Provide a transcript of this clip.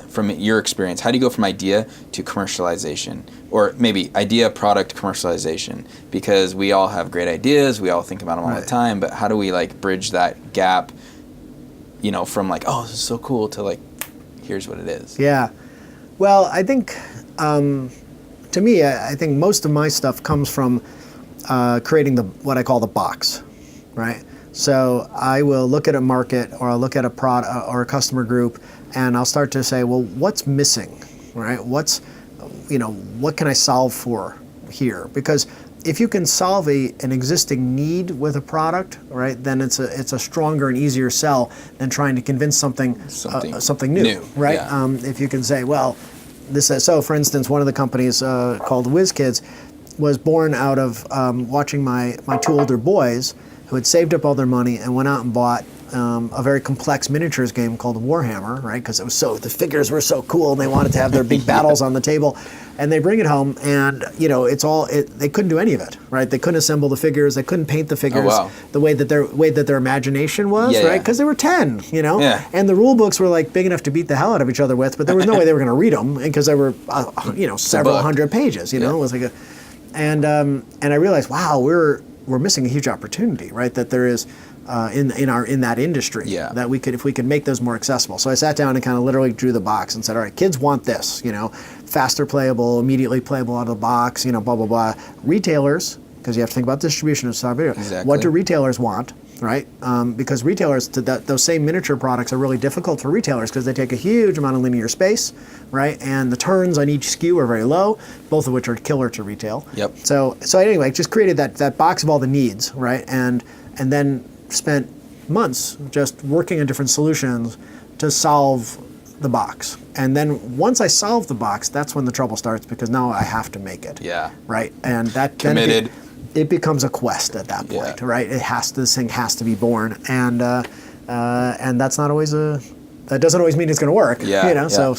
from your experience, how do you go from idea to commercialization? Or maybe idea, product, commercialization? Because we all have great ideas, we all think about them all the time, but how do we like bridge that gap, you know, from like, oh, this is so cool to like, here's what it is? Yeah. Well, I think, to me, I think most of my stuff comes from creating what I call the box, right? So I will look at a market, or I'll look at a product or a customer group, and I'll start to say, well, what's missing, right? What can I solve for here? Because if you can solve an existing need with a product, right, then it's a stronger and easier sell than trying to convince something new, right? Yeah. If you can say, well, so for instance, one of the companies called WizKids was born out of watching my two older boys who had saved up all their money and went out and bought a very complex miniatures game called Warhammer, right? Because the figures were so cool, and they wanted to have their big battles on the table. And they bring it home, and they couldn't do any of it, right? They couldn't assemble the figures, they couldn't paint the figures the way that their imagination was, right? Because they were 10, and the rule books were like big enough to beat the hell out of each other with, but there was no way they were going to read them, because they were several hundred pages. It was like and I realized, wow, we're missing a huge opportunity, right? That there is in that industry that if we could make those more accessible. So I sat down and kind of literally drew the box and said, all right, kids want this, faster playable, immediately playable out of the box, blah blah blah. Retailers, because you have to think about distribution of Star Video. Exactly. What do retailers want, right? Because retailers, those same miniature products are really difficult for retailers because they take a huge amount of linear space, right? And the turns on each SKU are very low, both of which are killer to retail. Yep. So anyway, just created that box of all the needs, right? And then spent months just working on different solutions to solve the box. And then once I solve the box, that's when the trouble starts, because now I have to make it. Yeah. Right? And that committed. It becomes a quest at that point, right? This thing has to be born, and that's not always that doesn't always mean it's going to work. Yeah. So.